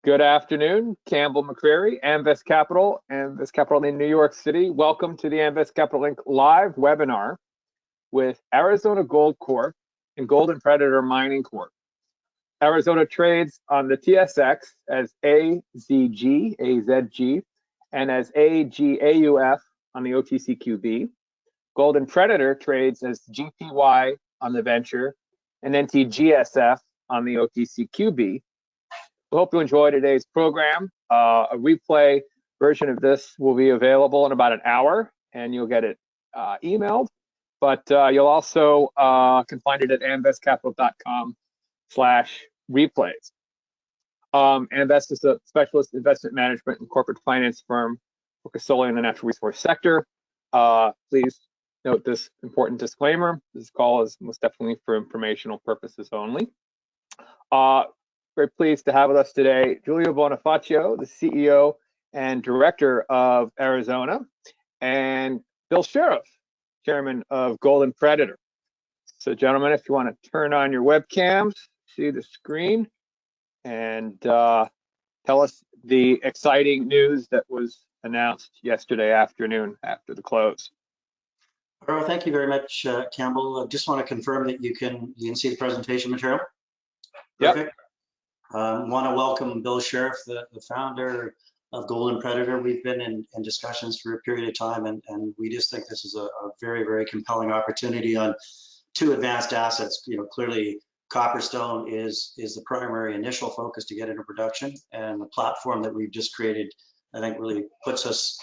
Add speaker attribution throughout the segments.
Speaker 1: Good afternoon, Campbell McCreary, Amvest Capital in New York City. Welcome to the Amvest Capital Inc. live webinar with Arizona Gold Corp and Gold and Predator Mining Corp. Arizona trades on the TSX as AZG, and as AGAUF on the OTCQB. Gold and Predator trades as GPY on the venture and NTGSF on the OTCQB. We hope you enjoy today's program. A replay version of this will be available in about an hour, and you'll get it emailed. But you'll also can find it at amvestcapital.com/replays. Amvest is a specialist investment management and corporate finance firm focused solely on the natural resource sector. Please note this important disclaimer. This call is most definitely for informational purposes only. Very pleased to have with us today Giulio Bonifacio, the CEO and Director of Arizona, and Bill Sheriff, Chairman of Gold and Predator. So gentlemen, if you want to turn on your webcams, see the screen, and tell us the exciting news that was announced yesterday afternoon after the close.
Speaker 2: Well, thank you very much, Campbell. I just want to confirm that you can see the presentation material. Perfect. Yep. Want to welcome Bill Sheriff, the founder of Gold and Predator. We've been in discussions for a period of time, and we just think this is a very, very compelling opportunity on two advanced assets. You know, clearly Copperstone is the primary initial focus to get into production, and the platform that we've just created, I think, really puts us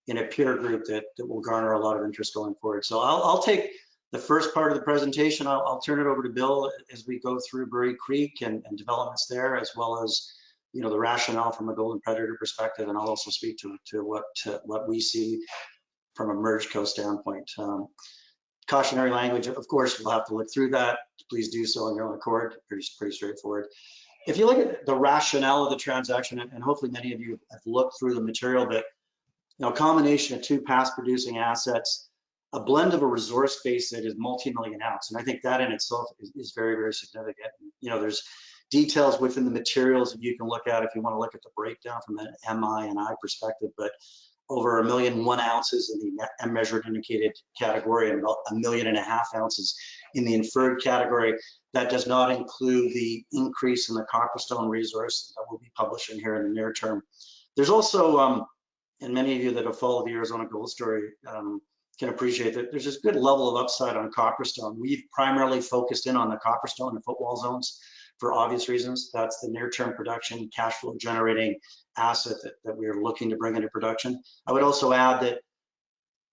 Speaker 2: in a peer group that will garner a lot of interest going forward. So I'll take the first part of the presentation. I'll turn it over to Bill as we go through Brewery Creek and developments there, as well as, you know, the rationale from a Gold and Predator perspective, and I'll also speak to what we see from a merged co standpoint. Cautionary language, of course, we'll have to look through that. Please do so on your own accord. Pretty straightforward. If you look at the rationale of the transaction, and hopefully many of you have looked through the material, but you know, a combination of two past producing assets, a blend of a resource base that is multi-million ounce. And I think that in itself is very, very significant. You know, there's details within the materials that you can look at if you want to look at the breakdown from an MI and I perspective, but over 1,000,001 ounces in the measured indicated category and about 1.5 million ounces in the inferred category. That does not include the increase in the Copperstone resource that we'll be publishing here in the near term. There's also, and many of you that have followed the Arizona Gold story can appreciate that there's this good level of upside on Copperstone. We've primarily focused in on the Copperstone and footwall zones for obvious reasons. That's the near-term production, cash flow generating asset that we are looking to bring into production. I would also add that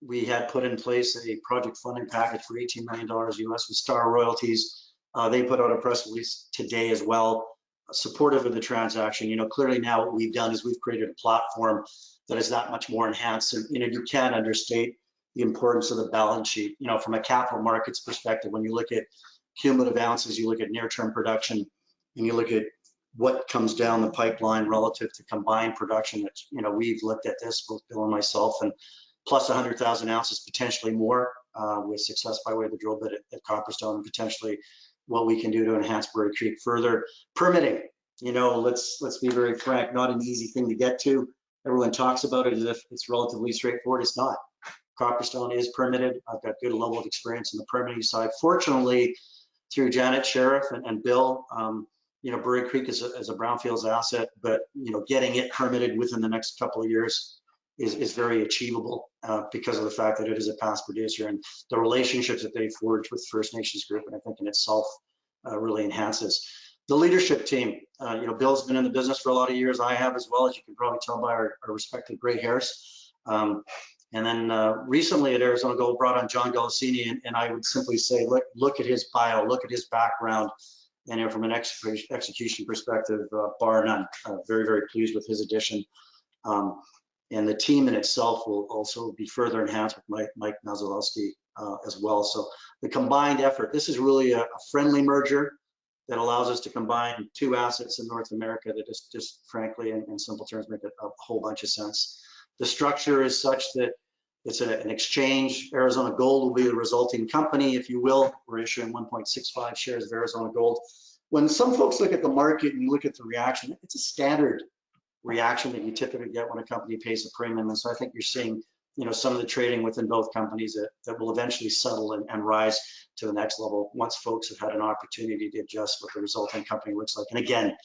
Speaker 2: we had put in place a project funding package for $18 million US with Star Royalties. They put out a press release today as well, supportive of the transaction. You know, clearly now what we've done is we've created a platform that is that much more enhanced. And, you know, you can't understate the importance of the balance sheet. You know, from a capital markets perspective, when you look at cumulative ounces, you look at near-term production, and you look at what comes down the pipeline relative to combined production. That, you know, we've looked at this, both Bill and myself, and plus 100,000 ounces, potentially more, with success by way of the drill bit at Copperstone, and potentially what we can do to enhance Brewery Creek further. Permitting, you know, let's be very frank, not an easy thing to get to. Everyone talks about it as if it's relatively straightforward. It's not. Copperstone is permitted. I've got good level of experience in the permitting side. Fortunately, through Janet Sheriff and Bill, you know, Brewery Creek is a brownfields asset, but, you know, getting it permitted within the next couple of years is very achievable because of the fact that it is a past producer and the relationships that they forged with First Nations group, and I think in itself really enhances. The leadership team, you know, Bill's been in the business for a lot of years. I have as well, as you can probably tell by our respective gray hairs. And then recently at Arizona Gold brought on John Galassini, and I would simply say, look at his bio, look at his background, and you know, from an execution perspective, bar none. Very, very pleased with his addition. And the team in itself will also be further enhanced with Mike Nazalowski as well. So the combined effort, this is really a friendly merger that allows us to combine two assets in North America that just frankly, in simple terms, make a whole bunch of sense. The structure is such that it's an exchange. Arizona Gold will be the resulting company, if you will. We're issuing 1.65 shares of Arizona Gold. When some folks look at the market and look at the reaction, it's a standard reaction that you typically get when a company pays a premium. And so I think you're seeing, some of the trading within both companies that will eventually settle and rise to the next level once folks have had an opportunity to adjust what the resulting company looks like. And again,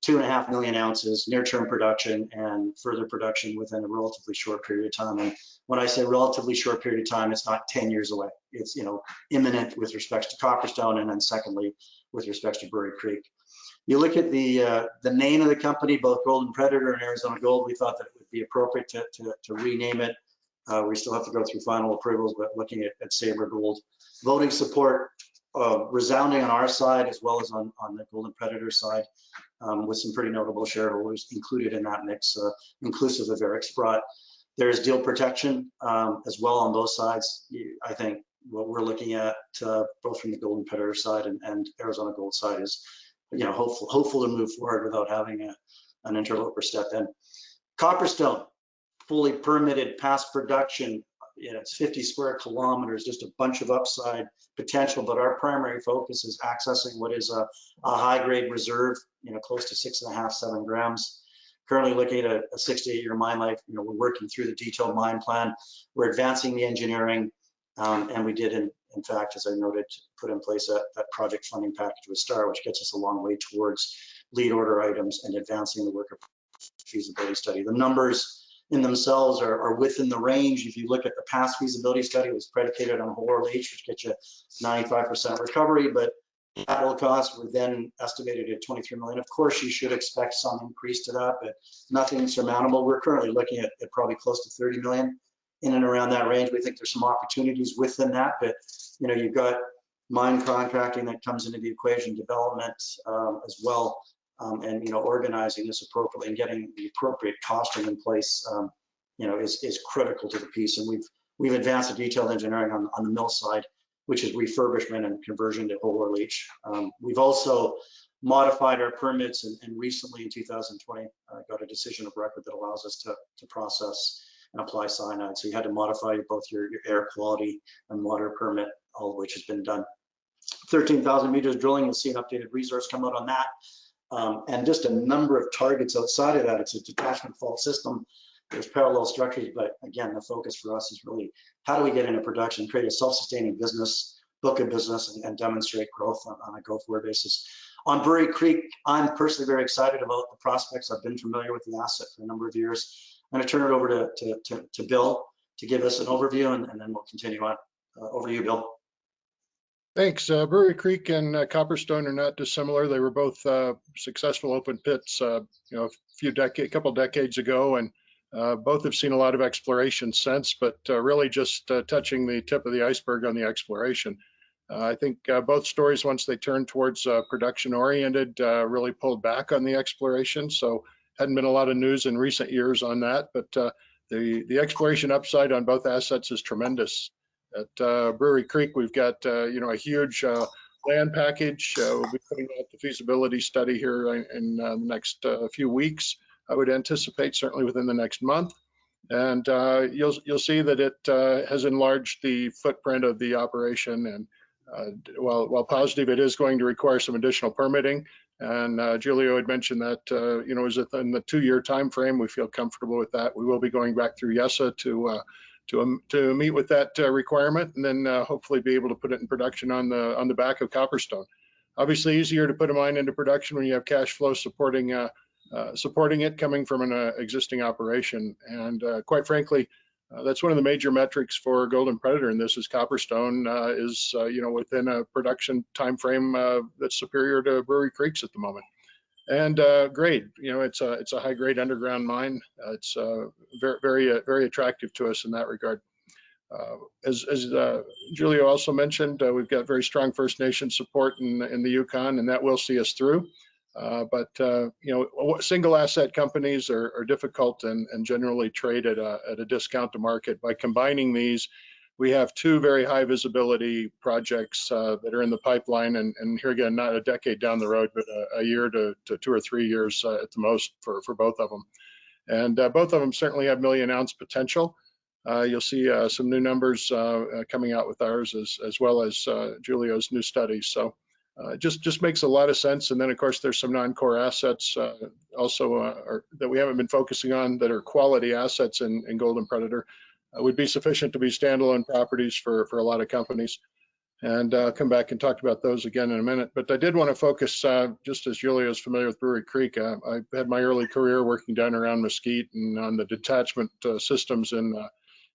Speaker 2: 2.5 million ounces near-term production and further production within a relatively short period of time. And when I say relatively short period of time, it's not 10 years away. It's imminent with respect to Copperstone, and then secondly with respect to Brewery Creek. You look at the name of the company, both Golden Predator and Arizona Gold. We thought that it would be appropriate to rename it. We still have to go through final approvals, but looking at Sabre Gold, voting support resounding on our side as well as on the Golden Predator side, with some pretty notable shareholders included in that mix, inclusive of Eric Sprott. There's deal protection as well on both sides. I think what we're looking at both from the Golden Predator side and Arizona Gold side is, hopeful to move forward without having an interloper step in. Copperstone, fully permitted, past production. It's 50 square kilometers, just a bunch of upside potential, but our primary focus is accessing what is a high-grade reserve, close to 6.5, 7 grams. Currently looking at a 6 to 8 year mine life. We're working through the detailed mine plan. We're advancing the engineering, and we did, in fact, as I noted, put in place that project funding package with STAR, which gets us a long way towards lead order items and advancing the work of feasibility study. The numbers in themselves are within the range. If you look at the past feasibility study, it was predicated on whole H, which gets you 95% recovery, but capital costs were then estimated at 23 million. Of course, you should expect some increase to that, but nothing insurmountable. We're currently looking at probably close to 30 million in and around that range. We think there's some opportunities within that, but you've got mine contracting that comes into the equation, development as well. And organizing this appropriately and getting the appropriate costing in place, is critical to the piece. And we've advanced the detailed engineering on the mill side, which is refurbishment and conversion to whole leach. We've also modified our permits, and recently in 2020 got a decision of record that allows us to process and apply cyanide. So you had to modify both your air quality and water permit, all of which has been done. 13,000 meters drilling, you'll see an updated resource come out on that. And just a number of targets outside of that. It's a detachment fault system. There's parallel structures, but again, the focus for us is really how do we get into production, create a self-sustaining business, book of business, and demonstrate growth on a go-forward basis. On Brewery Creek, I'm personally very excited about the prospects. I've been familiar with the asset for a number of years. I'm going to turn it over to Bill to give us an overview, and then we'll continue on. Over to you, Bill.
Speaker 3: Thanks. Brewery Creek and Copperstone are not dissimilar. They were both successful open pits, a couple decades ago, and both have seen a lot of exploration since, but really just touching the tip of the iceberg on the exploration. I think both stories, once they turned towards production oriented, really pulled back on the exploration. So hadn't been a lot of news in recent years on that, but the exploration upside on both assets is tremendous. At Brewery Creek, we've got a huge land package. We'll be putting out the feasibility study here in the next few weeks. I would anticipate certainly within the next month, and you'll see that it has enlarged the footprint of the operation. And while positive, it is going to require some additional permitting. And Julio had mentioned that is within the 2-year time frame. We feel comfortable with that. We will be going back through YESA to meet with that requirement, and then hopefully be able to put it in production on the back of Copperstone. Obviously, easier to put a mine into production when you have cash flow supporting it coming from an existing operation. And quite frankly, that's one of the major metrics for Golden Predator, and this is Copperstone is within a production time frame that's superior to Brewery Creek's at the moment. And grade, it's a high grade underground mine. It's very attractive to us in that regard. As Julio also mentioned, we've got very strong First Nation support in the Yukon, and that will see us through. But single asset companies are difficult and generally trade at a discount to market. By combining these, we have 2 very high visibility projects that are in the pipeline, and here again, not a decade down the road, but a year to 2 or 3 years at the most for both of them. And both of them certainly have million-ounce potential. You'll see some new numbers coming out with ours as well as Julio's new studies. So just makes a lot of sense. And then of course there's some non-core assets that we haven't been focusing on that are quality assets in Gold and Predator. Would be sufficient to be standalone properties for a lot of companies. And I'll come back and talk about those again in a minute. But I did want to focus, just as Julia is familiar with Brewery Creek, I had my early career working down around Mesquite and on the detachment systems in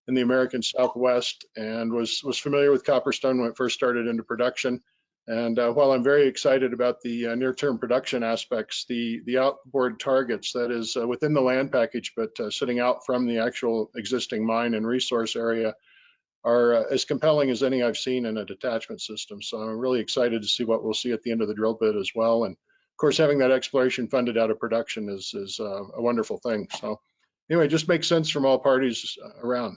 Speaker 3: the American Southwest, and was familiar with Copperstone when it first started into production. And while I'm very excited about the near-term production aspects, the outboard targets, that is within the land package, but sitting out from the actual existing mine and resource area, are as compelling as any I've seen in a detachment system. So I'm really excited to see what we'll see at the end of the drill bit as well. And of course, having that exploration funded out of production is a wonderful thing. So anyway, it just makes sense from all parties around.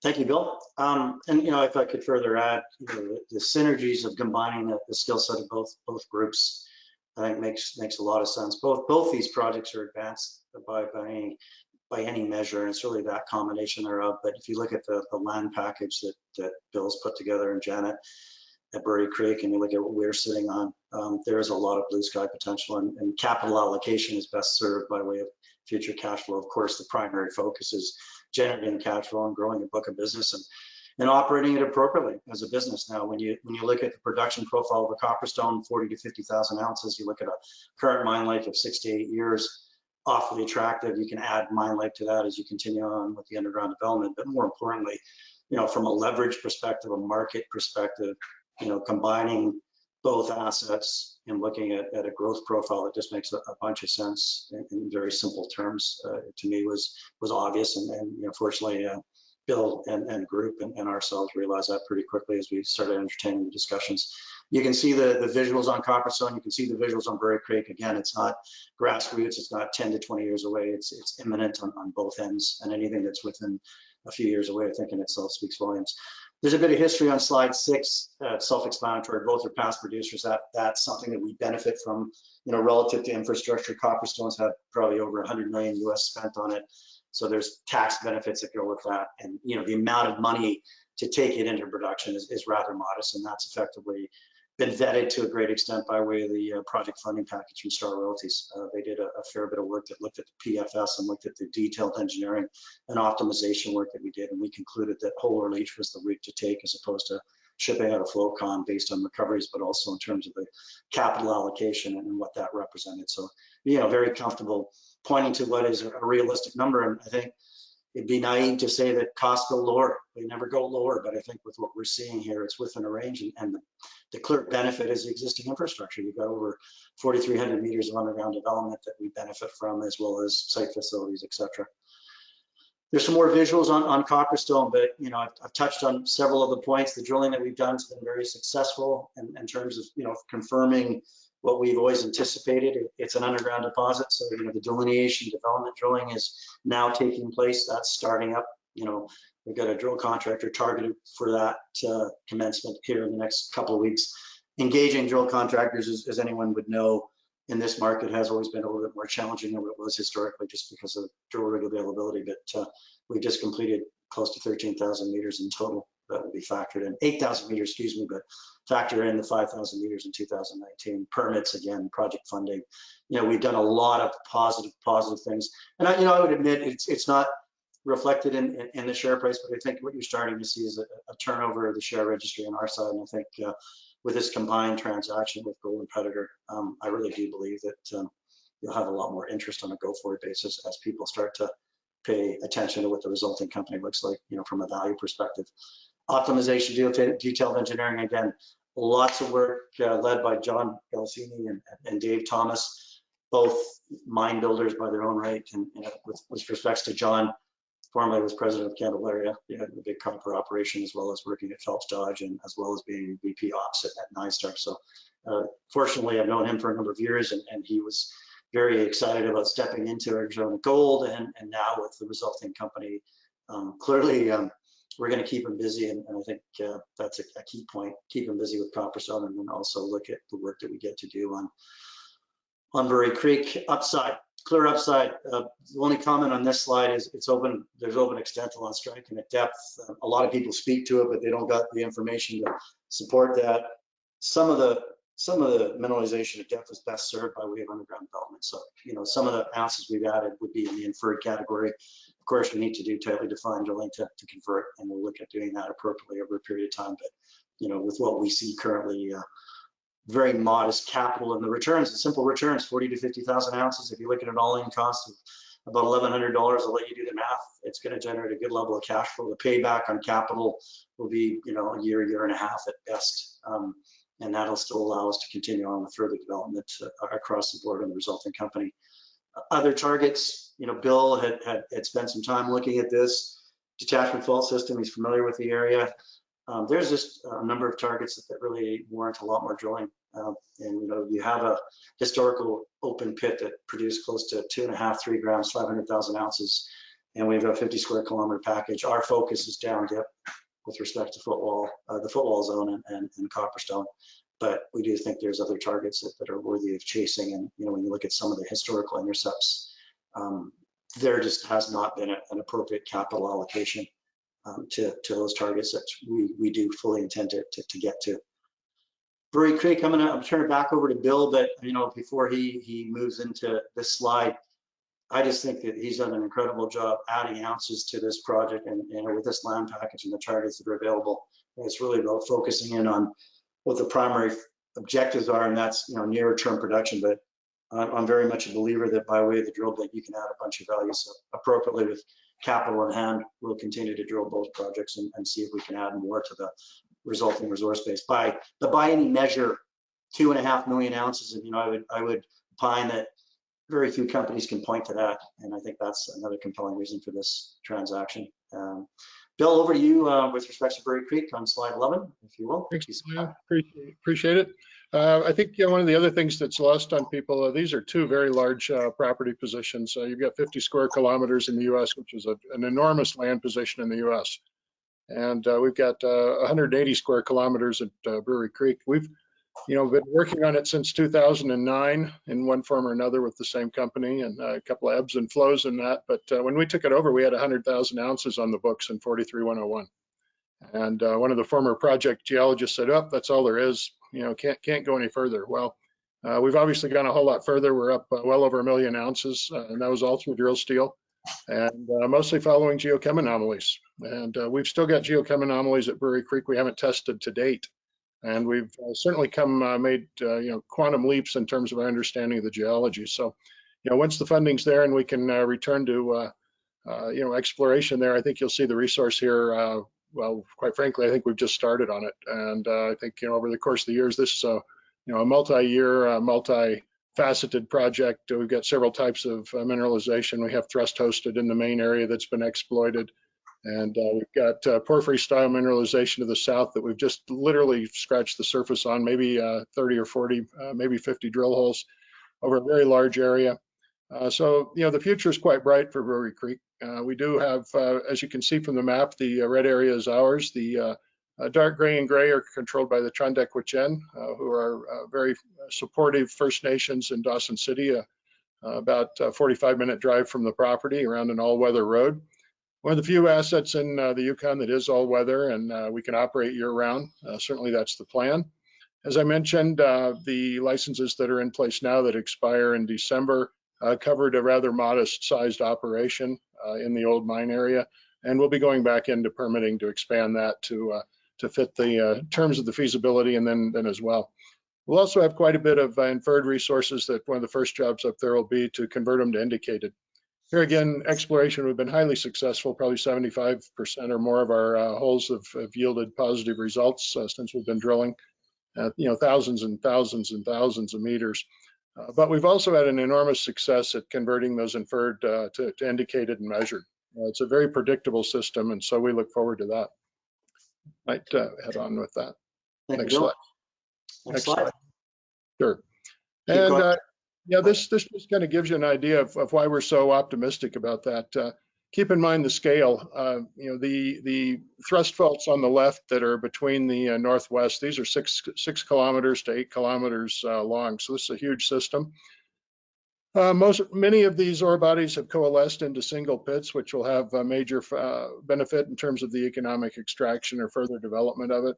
Speaker 2: Thank you, Bill. And if I could further add, the synergies of combining the skill set of both groups, I think makes a lot of sense. Both these projects are advanced by any measure, and it's really that combination thereof. But if you look at the land package that Bill's put together and Janet at Brewery Creek, and you look at what we're sitting on, there is a lot of blue sky potential, and capital allocation is best served by way of future cash flow. Of course, the primary focus is generating cash flow and growing a book of business and operating it appropriately as a business. Now, when you look at the production profile of a Copperstone, 40 to 50,000 ounces, you look at a current mine life of 6 to 8 years, awfully attractive. You can add mine life to that as you continue on with the underground development. But more importantly, from a leverage perspective, a market perspective, combining both assets and looking at a growth profile that just makes a bunch of sense in very simple terms, to me was obvious. And fortunately, Bill and group and ourselves realized that pretty quickly as we started entertaining the discussions. You can see the visuals on Copperstone. You can see the visuals on Brewery Creek. Again, it's not grassroots. It's not 10 to 20 years away. It's imminent on both ends, and anything that's within a few years away, I think in itself speaks volumes. There's a bit of history on slide 6, self-explanatory. Both are past producers. That's something that we benefit from, relative to infrastructure. Copperstone's had probably over 100 million US spent on it. So there's tax benefits that go with that. And, the amount of money to take it into production is rather modest. And that's effectively been vetted to a great extent by way of the project funding package from Star Royalties. They did a fair bit of work that looked at the PFS and looked at the detailed engineering and optimization work that we did. And we concluded that whole or leach was the route to take, as opposed to shipping out a flow con based on recoveries, but also in terms of the capital allocation and what that represented. So, very comfortable pointing to what is a realistic number. And I think it'd be naive to say that costs go lower. They never go lower, but I think with what we're seeing here, it's within a range, and the clear benefit is the existing infrastructure. You've got over 4,300 meters of underground development that we benefit from, as well as site facilities, etc. There's some more visuals on Copperstone, but I've touched on several of the points. The drilling that we've done has been very successful in terms of confirming what we've always anticipated. It's an underground deposit, so the delineation development drilling is now taking place. That's starting up. We've got a drill contractor targeted for that commencement here in the next couple of weeks. Engaging drill contractors, as anyone would know, in this market has always been a little bit more challenging than it was historically, just because of drill rig availability. But we just completed close to 13,000 meters in total. That will be factored in 8,000 meters, excuse me, but factor in the 5,000 meters in 2019. Permits, again, project funding. We've done a lot of positive things. And I would admit it's not reflected in the share price, but I think what you're starting to see is a turnover of the share registry on our side. And I think with this combined transaction with Gold and Predator, I really do believe that you'll have a lot more interest on a go-forward basis as people start to pay attention to what the resulting company looks like, from a value perspective. Optimization, detailed engineering, again, lots of work led by John Galassini and Dave Thomas, both mine builders by their own right. And with respects to John, formerly was president of Candelaria, the big copper operation, as well as working at Phelps Dodge, and as well as being VP Ops at Nine Star. So fortunately, I've known him for a number of years, and he was very excited about stepping into Arizona Gold, and now with the resulting company. Clearly, we're going to keep him busy, and I think that's a key point. Keep him busy with Copperstone, and then also look at the work that we get to do on Brewery Creek. Clear upside. The only comment on this slide is it's open. There's open extent along strike and at depth. A lot of people speak to it, but they don't got the information to support that. Some of the some of the mineralization at depth is best served by way of underground development. So, you know, some of the ounces we've added would be in the inferred category. Of course, we need to do tightly defined drilling to convert, and we'll look at doing that appropriately over a period of time. But, you know, with what we see currently, very modest capital, and the returns, the simple returns, 40 to 50,000 ounces. If you look at an all-in cost of about $1,100, I'll let you do the math. It's going to generate a good level of cash flow. The payback on capital will be, you know, a year and a half at best. And that'll still allow us to continue on with further development across the board in the resulting company. Other targets, you know, Bill had spent some time looking at this detachment fault system. He's familiar with the area. There's just a number of targets that really warrant a lot more drilling. And, you know, you have a historical open pit that produced close to 2.5, 3 grams, 500,000 ounces. And we have a 50 square kilometer package. Our focus is down dip with respect to footwall, the footwall zone and Copperstone. But we do think there's other targets that are worthy of chasing. And, you know, when you look at some of the historical intercepts, there just has not been an appropriate capital allocation to those targets that we do fully intend to get to. Brewery Creek, I'm turn it back over to Bill, but, you know, before he moves into this slide, I just think that he's done an incredible job adding ounces to this project, and, you know, with this land package and the targets that are available, it's really about focusing in on what the primary objectives are, and that's, you know, nearer term production. But I'm very much a believer that by way of the drill bit, you can add a bunch of value. So appropriately with capital in hand, we'll continue to drill both projects and see if we can add more to the resulting resource base. By any measure, 2.5 million ounces, and, you know, I would opine that very few companies can point to that, and I think that's another compelling reason for this transaction. Bill, over to you with respect to Brewery Creek on slide 11, if you will.
Speaker 3: Thanks, appreciate it. I think, you know, one of the other things that's lost on people, these are two very large property positions. You've got 50 square kilometers in the U.S., which is an enormous land position in the U.S. And we've got 180 square kilometers at Brewery Creek. We've, you know, been working on it since 2009 in one form or another with the same company, and a couple of ebbs and flows in that. But when we took it over, we had 100,000 ounces on the books in 43-101. And one of the former project geologists said, "Oh, that's all there is. You know, can't go any further." Well, we've obviously gone a whole lot further. We're up well over 1 million ounces, and that was all through drill steel, and mostly following geochem anomalies. And we've still got geochem anomalies at Brewery Creek we haven't tested to date. And we've certainly made you know, quantum leaps in terms of our understanding of the geology. So, you know, once the funding's there and we can return to you know, exploration there, I think you'll see the resource here. Well, quite frankly, I think we've just started on it, and I think, you know, over the course of the years, this you know, a multi-year, multi-faceted project. We've got several types of mineralization. We have thrust hosted in the main area that's been exploited. And we've got porphyry style mineralization to the south that we've just literally scratched the surface on, maybe 30 or 40, maybe 50 drill holes over a very large area. So, you know, the future is quite bright for Brewery Creek. We do have, as you can see from the map, the red area is ours. The dark gray and gray are controlled by the Trondek-Wicen, who are very supportive First Nations in Dawson City, about a 45-minute drive from the property around an all-weather road. One of the few assets in the Yukon that is all weather, and we can operate year round. Certainly that's the plan. As I mentioned, the licenses that are in place now that expire in December covered a rather modest sized operation in the old mine area. And we'll be going back into permitting to expand that to fit the terms of the feasibility, and then as well. We'll also have quite a bit of inferred resources that one of the first jobs up there will be to convert them to indicated. Here again, exploration, we've been highly successful. Probably 75% or more of our holes have yielded positive results since we've been drilling, you know, thousands and thousands and thousands of meters. But we've also had an enormous success at converting those inferred to indicated and measured. It's a very predictable system, and so we look forward to that. Might head on with that. Next slide.
Speaker 2: Next slide.
Speaker 3: Sure. And yeah, this just kind of gives you an idea of why we're so optimistic about that. Keep in mind the scale. You know, the thrust faults on the left that are between the northwest, these are 6 kilometers to 8 kilometers long. So this is a huge system. Many of these ore bodies have coalesced into single pits, which will have a major benefit in terms of the economic extraction or further development of it.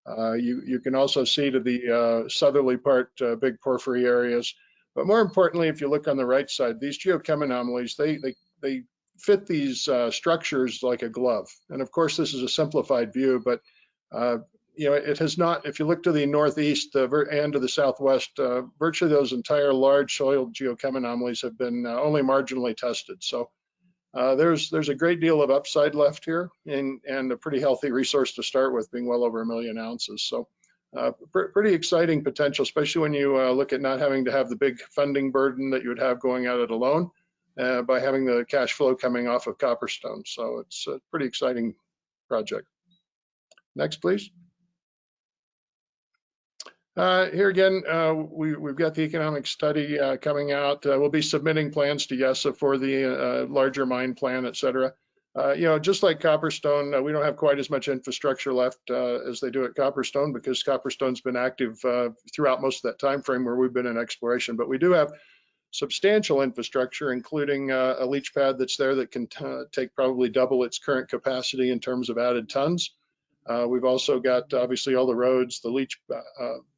Speaker 3: You can also see to the southerly part big porphyry areas. But more importantly, if you look on the right side, these geochem anomalies, they fit these structures like a glove. And of course, this is a simplified view, but you know, it has not, if you look to the northeast and to the southwest, virtually those entire large soil geochem anomalies have been only marginally tested. So there's a great deal of upside left here, and a pretty healthy resource to start with, being well over 1 million ounces. So pretty exciting potential, especially when you look at not having to have the big funding burden that you would have going at it alone, by having the cash flow coming off of Copperstone. So it's a pretty exciting project. Next, please. Here again, we've got the economic study coming out. We'll be submitting plans to YESA for the larger mine plan, et cetera. You know, just like Copperstone, we don't have quite as much infrastructure left as they do at Copperstone, because Copperstone's been active throughout most of that time frame where we've been in exploration. But we do have substantial infrastructure, including a leach pad that's there that can take probably double its current capacity in terms of added tons. We've also got obviously all the roads, the leach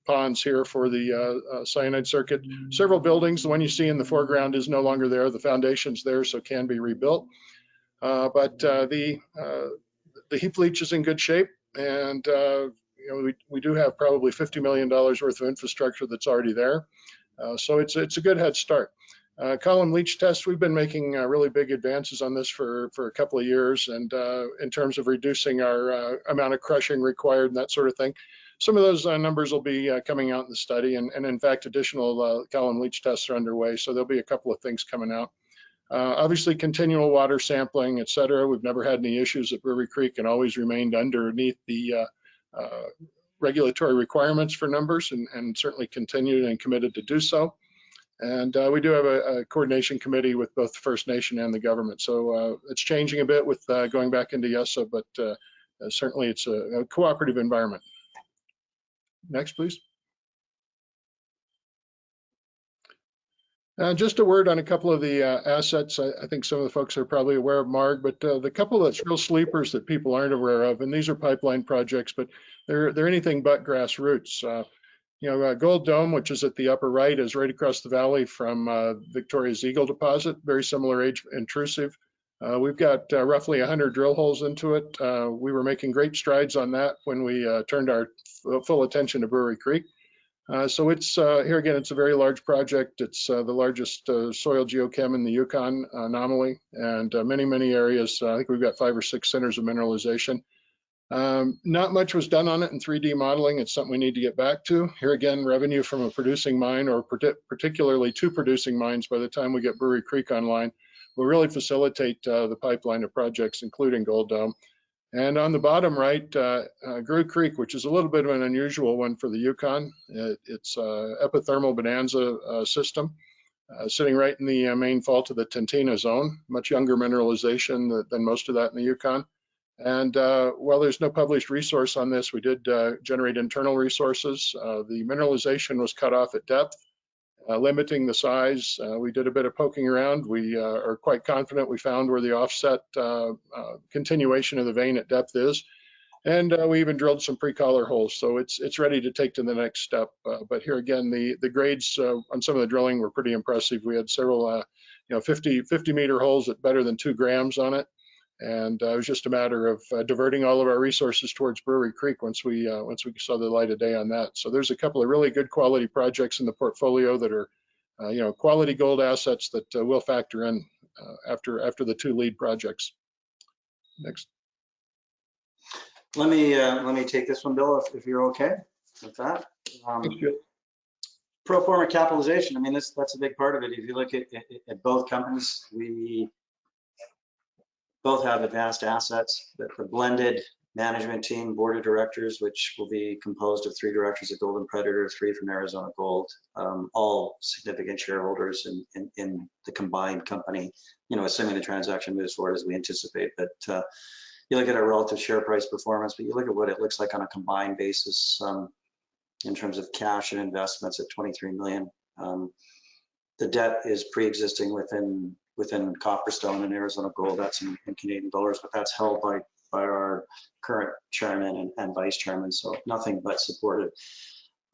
Speaker 3: ponds here for the cyanide circuit. Several buildings, the one you see in the foreground is no longer there. The foundation's there, so can be rebuilt. But the heap leach is in good shape, and you know, we do have probably $50 million worth of infrastructure that's already there. So it's a good head start. Column leach test, we've been making really big advances on this for a couple of years, and in terms of reducing our amount of crushing required and that sort of thing. Some of those numbers will be coming out in the study, and in fact, additional column leach tests are underway, so there'll be a couple of things coming out. Obviously, continual water sampling, et cetera. We've never had any issues at Brewery Creek and always remained underneath the regulatory requirements for numbers, and certainly continued and committed to do so. And we do have a coordination committee with both the First Nation and the government. So it's changing a bit with going back into YESA, but certainly it's a cooperative environment. Next, please. Just a word on a couple of the assets. I think some of the folks are probably aware of Marg, but the couple that's real sleepers that people aren't aware of, and these are pipeline projects, but they're anything but grassroots. You know, Gold Dome, which is at the upper right, is right across the valley from Victoria's Eagle deposit, very similar age intrusive. We've got roughly 100 drill holes into it. We were making great strides on that when we turned our full attention to Brewery Creek. So it's here again, it's a very large project. It's the largest soil geochem in the Yukon anomaly, and many areas. I think we've got 5 or 6 centers of mineralization. Not much was done on it in 3D modeling. It's something we need to get back to. Here again, revenue from a producing mine, or particularly 2 producing mines by the time we get Brewery Creek online, will really facilitate the pipeline of projects, including Gold Dome. And on the bottom right, Brewery Creek, which is a little bit of an unusual one for the Yukon. It's epithermal bonanza system, sitting right in the main fault of the Tintina zone, much younger mineralization than most of that in the Yukon. And while there's no published resource on this, we did generate internal resources. The mineralization was cut off at depth, limiting the size. We did a bit of poking around. We are quite confident we found where the offset continuation of the vein at depth is. And we even drilled some pre-collar holes. So it's ready to take to the next step. But here again, the grades on some of the drilling were pretty impressive. We had several 50 meter holes at better than 2 grams on it. And it was just a matter of diverting all of our resources towards Brewery Creek once we saw the light of day on that. So there's a couple of really good quality projects in the portfolio that are, quality gold assets that will factor in after the 2 lead projects. Next.
Speaker 2: Let me take this one, Bill, if you're okay with that. Pro forma capitalization. I mean, that's a big part of it. If you look at both companies, we both have advanced assets. The blended management team, board of directors, which will be composed of 3 directors at Gold and Predator, 3 from Arizona Gold, all significant shareholders in the combined company, assuming the transaction moves forward as we anticipate. But you look at our relative share price performance, but you look at what it looks like on a combined basis in terms of cash and investments at 23 million. The debt is pre-existing within Copperstone and Arizona Gold. That's in Canadian dollars, but that's held by by our current chairman and vice chairman. So nothing but supportive.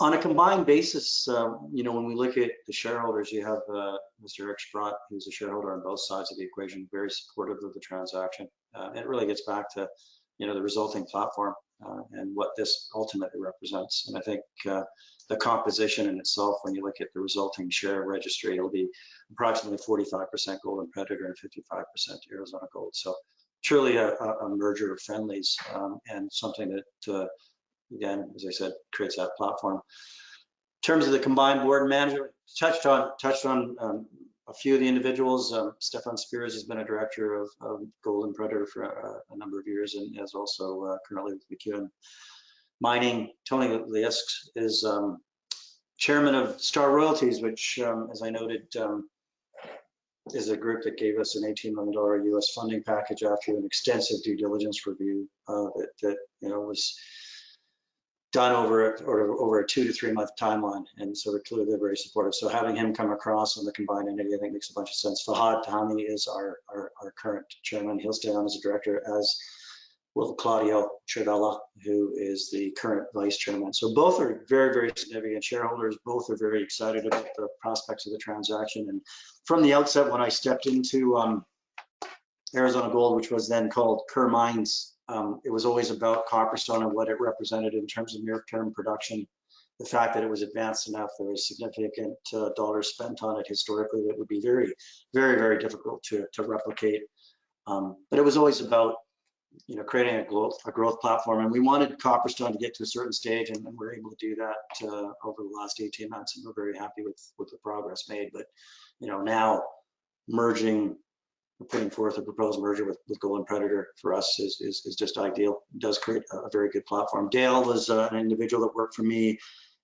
Speaker 2: On a combined basis, when we look at the shareholders, you have Mr. Eric Sprott, who's a shareholder on both sides of the equation, very supportive of the transaction. It really gets back to, the resulting platform and what this ultimately represents. And I think the composition in itself, when you look at the resulting share registry, it'll be approximately 45% Gold and Predator and 55% Arizona Gold. So truly a merger of friendlies and something that, again, as I said, creates that platform. In terms of the combined board manager, touched on a few of the individuals. Stefan Spears has been a director of Gold and Predator for a number of years and is also currently with Yukon Mining. Tony Liesks is chairman of Star Royalties, which, as I noted, is a group that gave us an $18 million US funding package after an extensive due diligence review that was done over a 2 to 3 month timeline, and so clearly they're very supportive. So having him come across on the combined entity, I think makes a bunch of sense. Fahad Tahami is our current chairman. He'll stay on as a director, as will Claudio Cervella, who is the current vice chairman. So both are very, very significant shareholders. Both are very excited about the prospects of the transaction. And from the outset, when I stepped into Arizona Gold, which was then called Kerr Mines, it was always about Copperstone and what it represented in terms of near-term production. The fact that it was advanced enough, there was significant dollars spent on it historically that would be very, very, very difficult to replicate. But it was always about creating a growth platform, and we wanted Copperstone to get to a certain stage, and we're able to do that over the last 18 months, and we're very happy with the progress made. But now merging, putting forth a proposed merger with Gold and Predator for us is just ideal. It does create a very good platform. Dale was an individual that worked for me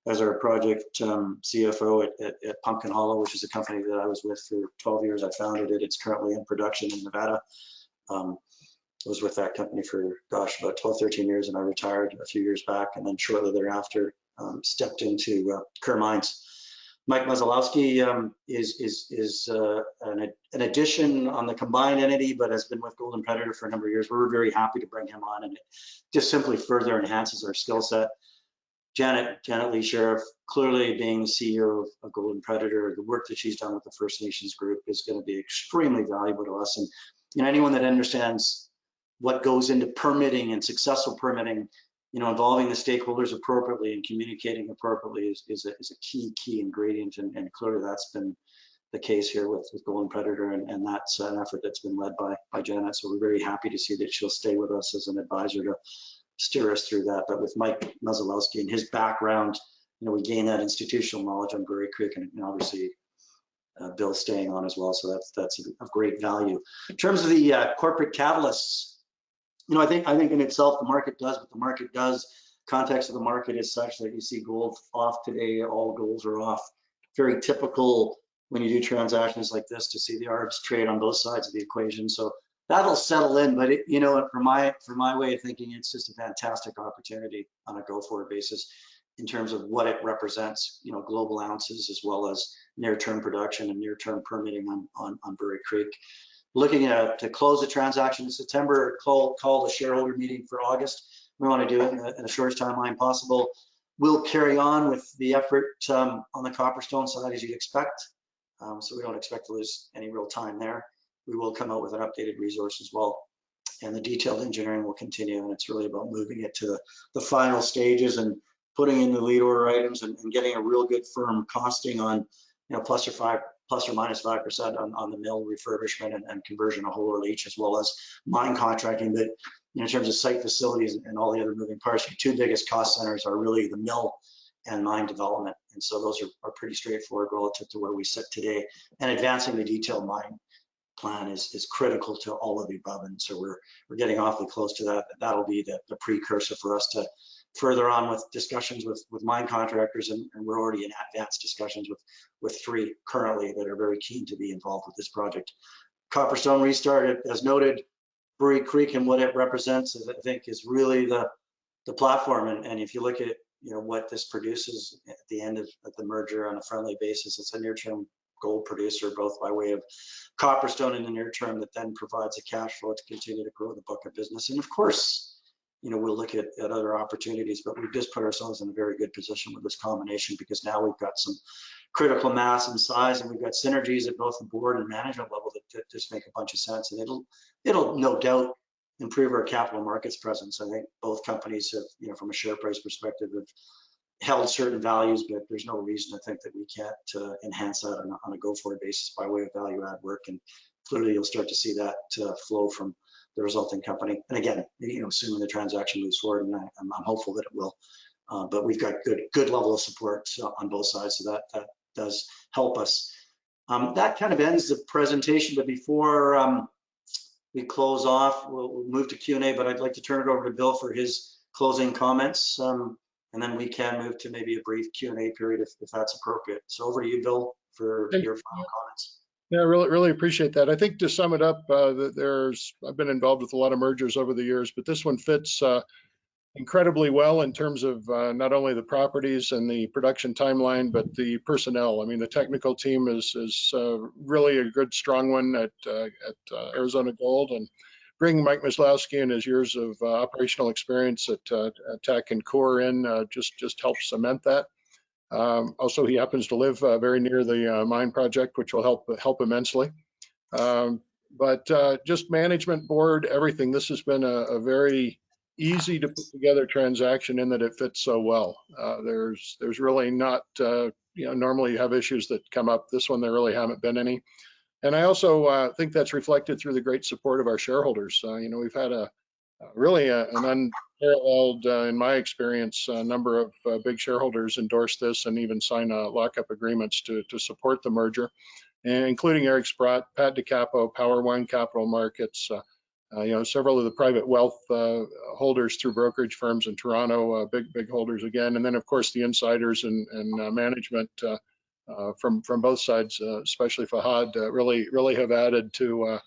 Speaker 2: as our project CFO at Pumpkin Hollow, which is a company that I was with for 12 years. I founded it. It's currently in production in Nevada. I was with that company for, about 12, 13 years, and I retired a few years back, and then shortly thereafter stepped into Kerr Mines. Mike Mazalowski is an addition on the combined entity, but has been with Gold and Predator for a number of years. We're very happy to bring him on, and it just simply further enhances our skill set. Janet Lee Sheriff, clearly being the CEO of Gold and Predator, the work that she's done with the First Nations group is going to be extremely valuable to us. And anyone that understands what goes into permitting and successful permitting, involving the stakeholders appropriately and communicating appropriately is a key ingredient, and clearly that's been the case here with Gold and Predator, and that's an effort that's been led by Janet. So we're very happy to see that she'll stay with us as an advisor to steer us through that. But with Mike Mazalowski and his background, we gain that institutional knowledge on Brewery Creek, and obviously Bill staying on as well. So that's of great value. In terms of the corporate catalysts, I think in itself the market does what the market does. Context of the market is such that you see gold off today, all golds are off. Very typical when you do transactions like this to see the arbs trade on both sides of the equation. So that'll settle in, but for my way of thinking, it's just a fantastic opportunity on a go-forward basis in terms of what it represents, global ounces as well as near-term production and near-term permitting on Brewery Creek. Looking to close the transaction in September, call the shareholder meeting for August. We want to do it in the shortest timeline possible. We'll carry on with the effort on the Copperstone side as you'd expect. So we don't expect to lose any real time there. We will come out with an updated resource as well. And the detailed engineering will continue, and it's really about moving it to the final stages and putting in the lead order items and getting a real good firm costing on, plus or minus 5% on the mill refurbishment and conversion of whole or leach, as well as mine contracting. But in terms of site facilities and all the other moving parts, your two biggest cost centers are really the mill and mine development. And so those are pretty straightforward relative to where we sit today. And advancing the detailed mine plan is critical to all of the above. And so we're getting awfully close to that. That'll be the precursor for us to further on with discussions with mine contractors, and we're already in advanced discussions with 3 currently that are very keen to be involved with this project. Copperstone restart, as noted, Brewery Creek and what it represents, I think, is really the platform. And if you look at what this produces at the end of the merger on a friendly basis, it's a near-term gold producer, both by way of Copperstone in the near term, that then provides a cash flow to continue to grow the book of business. And of course, we'll look at other opportunities, but we've just put ourselves in a very good position with this combination, because now we've got some critical mass and size, and we've got synergies at both the board and management level that just make a bunch of sense. And it'll no doubt improve our capital markets presence. I think both companies have, from a share price perspective, have held certain values, but there's no reason to think that we can't enhance that on a go-forward basis by way of value-add work. And clearly, you'll start to see that flow from the resulting company. And again, assuming the transaction moves forward, and I'm hopeful that it will. But we've got good level of support on both sides, so that does help us. That kind of ends the presentation. But before we close off, we'll move to Q&A. But I'd like to turn it over to Bill for his closing comments, and then we can move to maybe a brief Q&A period if that's appropriate. So over to you, Bill, for your final comments.
Speaker 3: Yeah, really appreciate that. I think to sum it up, I've been involved with a lot of mergers over the years, but this one fits incredibly well in terms of not only the properties and the production timeline, but the personnel. I mean, the technical team is really a good, strong one at Arizona Gold, and bringing Mike Myslowski and his years of operational experience at Teck and Core in just helps cement that. Also, he happens to live very near the mine project, which will help immensely. But just management, board, everything. This has been a very easy to put together transaction in that it fits so well. There's really not, normally you have issues that come up. This one, there really haven't been any. And I also think that's reflected through the great support of our shareholders. We've had really an unparalleled, in my experience, number of big shareholders endorse this and even sign lockup agreements to support the merger, including Eric Sprott, Pat DiCapo, Power One Capital Markets, several of the private wealth holders through brokerage firms in Toronto, big holders again, and then of course the insiders and management from both sides, especially Fahad, really have added to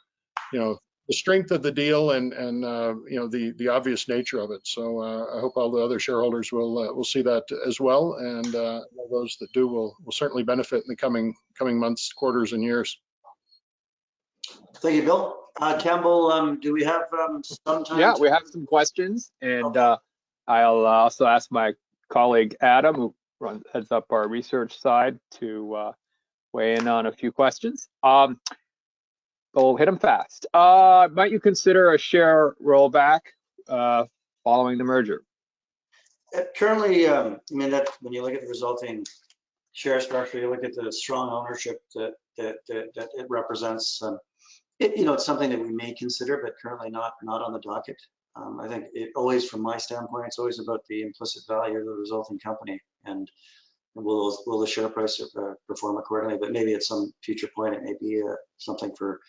Speaker 3: the strength of the deal and the obvious nature of it. So I hope all the other shareholders will see that as well, and those that do will certainly benefit in the coming months, quarters, and years.
Speaker 2: Thank you, Bill. Campbell, do we have some time?
Speaker 1: Yeah, we have some questions, and I'll also ask my colleague Adam, who heads up our research side, to weigh in on a few questions. We'll hit them fast. Might you consider a share rollback following the merger?
Speaker 2: Currently, that when you look at the resulting share structure, you look at the strong ownership that it represents. It's something that we may consider, but currently not on the docket. I think it always, from my standpoint, it's always about the implicit value of the resulting company, and will the share price perform accordingly. But maybe at some future point, it may be something for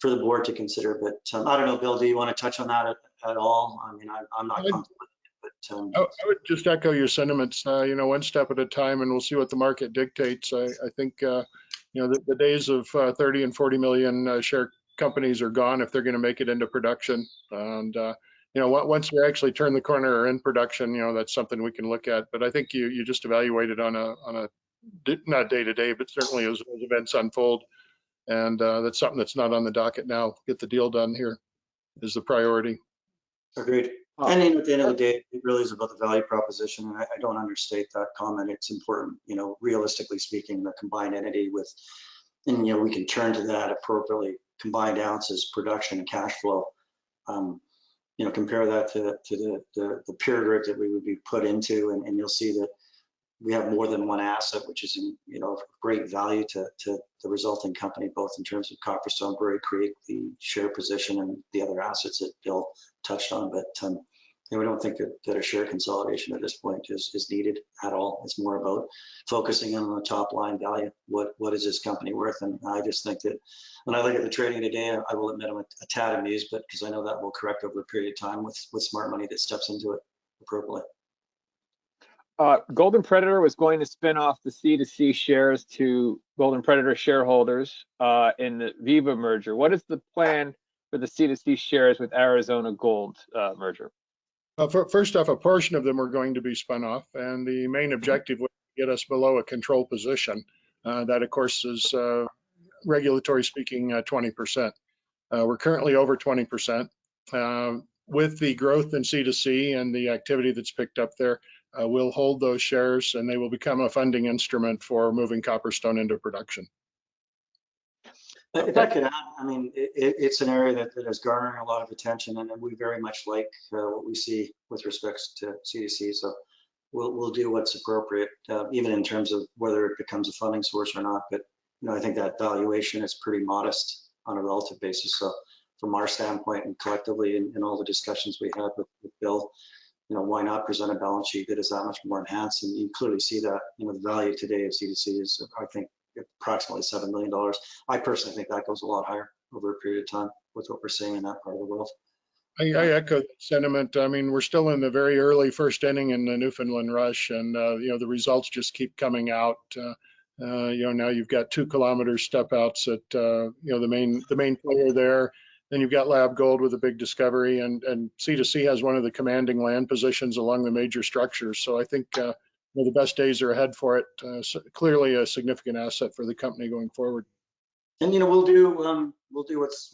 Speaker 2: the board to consider. But I don't know, Bill, do you want to touch on that at all? I mean, I'm not comfortable with it, but
Speaker 3: I would just echo your sentiments. One step at a time, and we'll see what the market dictates. I think the days of 30 and 40 million share companies are gone if they're going to make it into production. And once we actually turn the corner or in production, that's something we can look at. But I think you just evaluate it on a not day to day, but certainly as events unfold. And that's something that's not on the docket now. Get the deal done here is the priority.
Speaker 2: Agreed. And at the end of the day, it really is about the value proposition. And I don't understate that comment. It's important, realistically speaking, the combined entity and we can turn to that appropriately, combined ounces, production, and cash flow. Compare that to the peer group that we would be put into, and you'll see that we have more than one asset, which is of great value to the resulting company, both in terms of Copperstone, Brewery Creek, the share position, and the other assets that Bill touched on. But we don't think that a share consolidation at this point is needed at all. It's more about focusing on the top line value. What is this company worth? And I just think that when I look at the trading today, I will admit I'm a tad amused, but because I know that will correct over a period of time with smart money that steps into it appropriately.
Speaker 1: Golden Predator was going to spin off the C2C shares to Golden Predator shareholders in the Viva merger. What is the plan for the C2C shares with Arizona Gold merger?
Speaker 3: First off, a portion of them are going to be spun off, and the main objective was to get us below a control position. That, of course, is regulatory speaking 20%. We're currently over 20%. With the growth in C2C and the activity that's picked up there, we'll hold those shares and they will become a funding instrument for moving Copperstone into production.
Speaker 2: If I could add, I mean, it's an area that is garnering a lot of attention, and we very much like what we see with respects to C2C. So we'll do what's appropriate, even in terms of whether it becomes a funding source or not. But I think that valuation is pretty modest on a relative basis. So from our standpoint and collectively in all the discussions we had with Bill, why not present a balance sheet that is that much more enhanced? And you clearly see that, the value today of C2C is, I think, approximately $7 million. I personally think that goes a lot higher over a period of time with what we're seeing in that part of the world.
Speaker 3: I echo the sentiment. I mean, we're still in the very early first inning in the Newfoundland Rush, and the results just keep coming out. Now you've got 2 kilometer step outs at the main player there. Then you've got Lab Gold with a big discovery, and C2C has one of the commanding land positions along the major structures. So I think the best days are ahead for it. So clearly a significant asset for the company going forward.
Speaker 2: And we'll do what's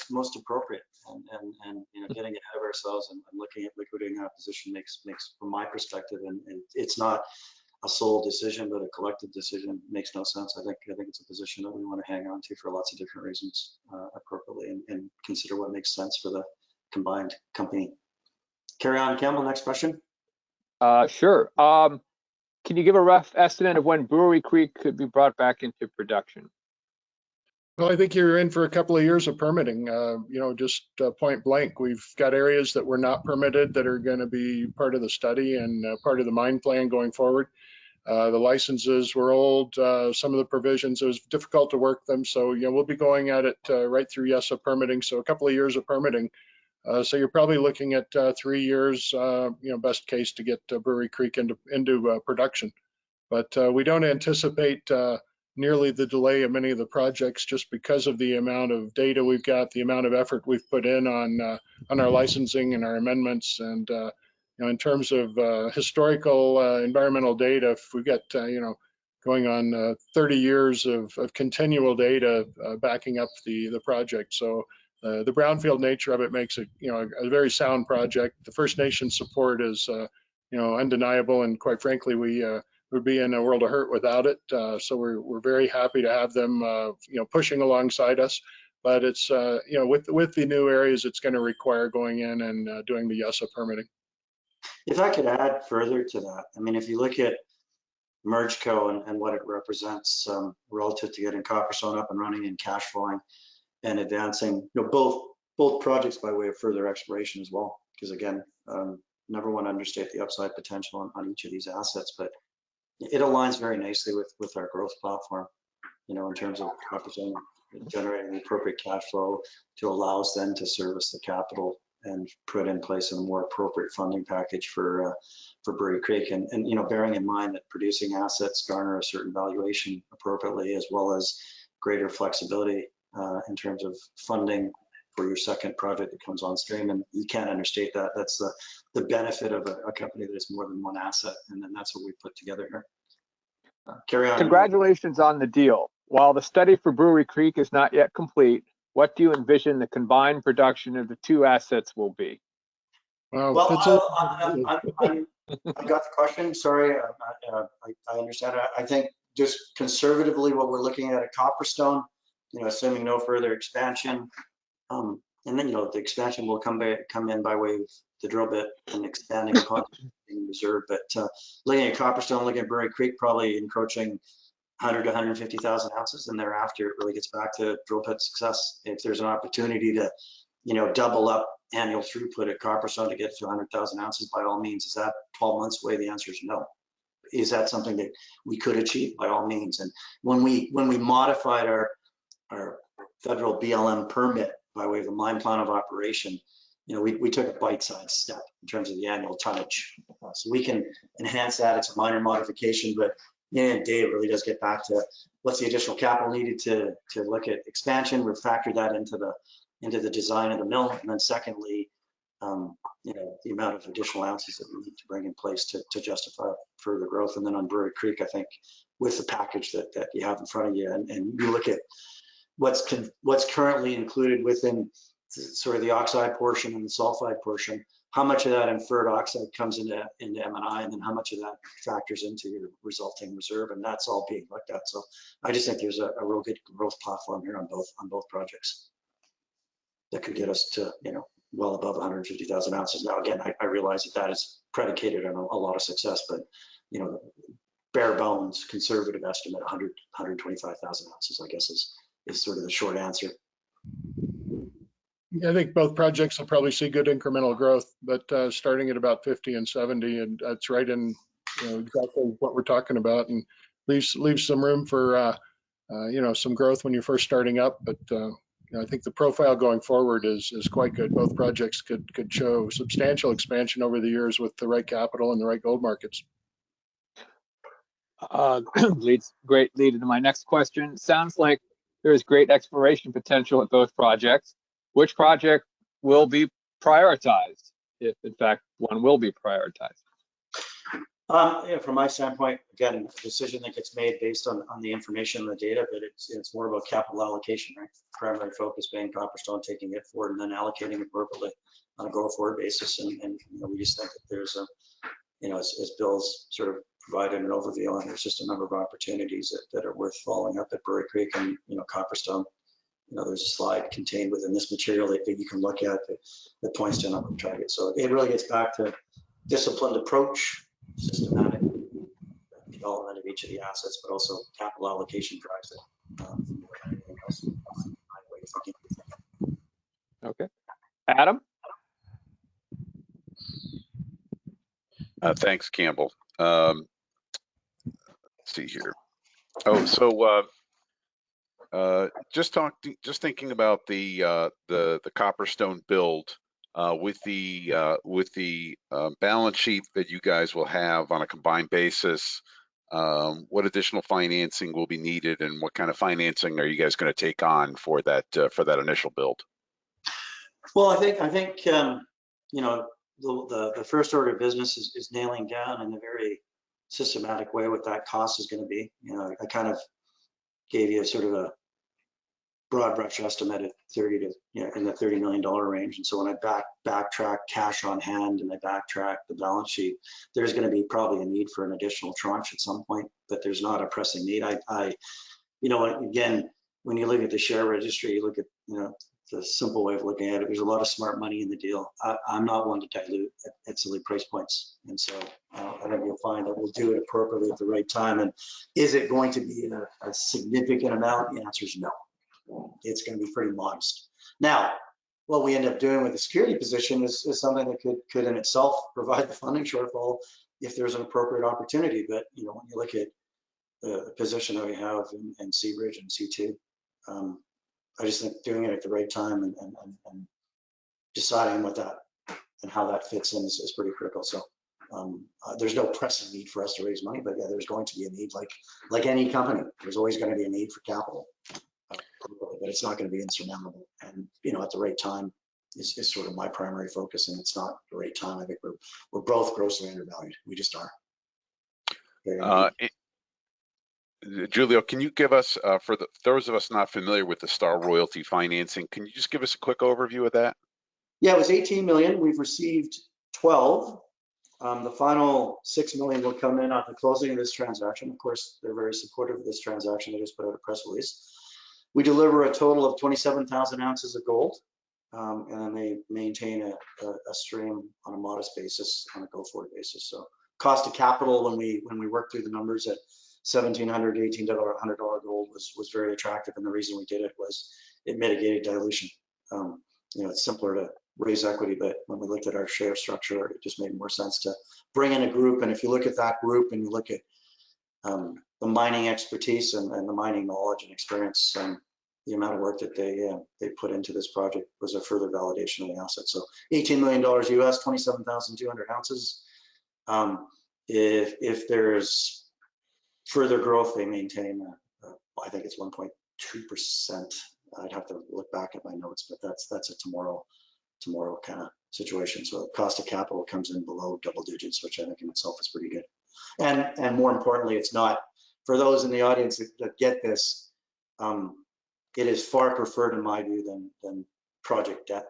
Speaker 2: most appropriate, and getting ahead of ourselves and looking at liquidating that position makes from my perspective, and it's not a sole decision but a collective decision, makes no sense. I think it's a position that we want to hang on to for lots of different reasons appropriately, and consider what makes sense for the combined company. Carry on, Campbell. Next question.
Speaker 1: Sure. Can you give a rough estimate of when Brewery Creek could be brought back into production?
Speaker 3: Well, I think you're in for a couple of years of permitting. Just point blank, we've got areas that were not permitted that are going to be part of the study and part of the mine plan going forward. The licenses were old. Some of the provisions, it was difficult to work them. So, we'll be going at it right through YESA permitting. So a couple of years of permitting. So you're probably looking at 3 years, best case to get Brewery Creek into production. But we don't anticipate nearly the delay of many of the projects just because of the amount of data we've got, the amount of effort we've put in on our licensing and our amendments. And in terms of historical environmental data, if we've got going on 30 years of continual data backing up the project. So the brownfield nature of it makes it a very sound project. The First Nation support is undeniable, and quite frankly, we would be in a world of hurt without it. So we're very happy to have them pushing alongside us. But it's with the new areas, it's going to require going in and doing the YESA permitting.
Speaker 2: If I could add further to that, I mean, if you look at MergeCo and what it represents relative to getting Copperstone up and running and cash flowing and advancing, both projects by way of further exploration as well. Because again, never want to understate the upside potential on each of these assets, but it aligns very nicely with our growth platform, in terms of Copperstone generating the appropriate cash flow to allow us then to service the capital and put in place a more appropriate funding package for Brewery Creek. And bearing in mind that producing assets garner a certain valuation appropriately, as well as greater flexibility in terms of funding for your second project that comes on stream. And you can't understate that. That's the benefit of a company that has more than one asset. And then that's what we put together here. Carry on.
Speaker 1: Congratulations on the deal. While the study for Brewery Creek is not yet complete, what do you envision the combined production of the 2 assets will be?
Speaker 2: Well, I got the question. Sorry, I understand. I think just conservatively, what we're looking at Copperstone, assuming no further expansion, and then the expansion will come in by way of the drill bit and expanding upon the reserve. But looking at Copperstone, looking at Brewery Creek, probably encroaching 100 to 150,000 ounces, and thereafter it really gets back to drill pit success. If there's an opportunity to double up annual throughput at Copperstone to get to 100,000 ounces, by all means. Is that 12 months away? The answer is no. Is that something that we could achieve? By all means. And when we modified our federal BLM permit by way of the mine plan of operation, we took a bite-sized step in terms of the annual tonnage. So we can enhance that. It's a minor modification, but in the end of the day, it really does get back to what's the additional capital needed to look at expansion. We've factored that into the design of the mill. And then secondly, the amount of additional ounces that we need to bring in place to justify further growth. And then on Brewery Creek, I think with the package that you have in front of you, and you look at what's currently included within sort of the oxide portion and the sulfide portion, how much of that inferred oxide comes into M&I, and then how much of that factors into your resulting reserve, and that's all being looked at. So I just think there's a real good growth platform here on both projects that could get us to, you know, well above 150,000 ounces. Now, again, I realize that is predicated on a lot of success, but, you know, bare bones conservative estimate 125,000 ounces, I guess, is sort of the short answer.
Speaker 3: I think both projects will probably see good incremental growth, but starting at about 50 and 70, and that's right in, you know, exactly what we're talking about, and leaves some room for you know, some growth when you're first starting up. But you know, I think the profile going forward is quite good. Both projects could show substantial expansion over the years with the right capital and the right gold markets.
Speaker 1: Great lead into my next question. Sounds like there is great exploration potential at both projects. Which project will be prioritized, if in fact one will be prioritized?
Speaker 2: Yeah, from my standpoint, again, a decision that gets made based on the information and the data, but it's more about capital allocation, right? Primary focus being Copperstone, taking it forward and then allocating appropriately on a go-forward basis. And you know, we just think that there's a, you know, as Bill's sort of provided an overview on, there's just a number of opportunities that are worth following up at Brewery Creek and, you know, Copperstone. You know, there's a slide contained within this material that you can look at that points to a number of targets. So it really gets back to disciplined approach, systematic development of each of the assets, but also capital allocation drives it more than anything else.
Speaker 1: Okay. Adam?
Speaker 4: Thanks, Campbell. Let's see here. Oh, so just thinking about the Copperstone build with the balance sheet that you guys will have on a combined basis. What additional financing will be needed, and what kind of financing are you guys going to take on for that initial build?
Speaker 2: Well, I think you know, the first order of business is nailing down in a very systematic way what that cost is going to be. You know, I kind of gave you a sort of a broad brush estimate at 30 to, you know, in the $30 million range. And so when I backtrack cash on hand and I backtrack the balance sheet, there's going to be probably a need for an additional tranche at some point, but there's not a pressing need. You know, again, when you look at the share registry, you look at, you know, the simple way of looking at it, there's a lot of smart money in the deal. I'm not one to dilute at silly price points. And so I think you'll find that we'll do it appropriately at the right time. And is it going to be in a significant amount? The answer is no. It's going to be pretty modest. Now, what we end up doing with the security position is something that could in itself provide the funding shortfall if there's an appropriate opportunity. But, you know, when you look at the position that we have in Seabridge and C2, I just think doing it at the right time and deciding what that and how that fits in is pretty critical. So there's no pressing need for us to raise money, but yeah, there's going to be a need, like any company. There's always going to be a need for capital, but it's not going to be insurmountable. And, you know, at the right time is sort of my primary focus, and it's not the right time. I think we're both grossly undervalued. We just are.
Speaker 4: Julio, can you give us, for those of us not familiar with the Star Royalty financing, can you just give us a quick overview of that?
Speaker 2: Yeah, it was 18 million. We've received 12. The final 6 million will come in at the closing of this transaction. Of course, they're very supportive of this transaction. They just put out a press release. We deliver a total of 27,000 ounces of gold, and then they maintain a stream on a modest basis, on a go-forward basis. So cost of capital when we work through the numbers at $1,700, $1,800 gold was very attractive, and the reason we did it was it mitigated dilution. You know, it's simpler to raise equity, but when we looked at our share structure, it just made more sense to bring in a group. And if you look at that group and you look at the mining expertise and the mining knowledge and experience, the amount of work that they put into this project was a further validation of the asset. So $18 million US, 27,200 ounces. If there's further growth, they maintain, I think it's 1.2%. I'd have to look back at my notes, but that's a tomorrow kind of situation. So the cost of capital comes in below double digits, which I think in itself is pretty good. And more importantly, it's not for those in the audience that get this, it is far preferred in my view than project debt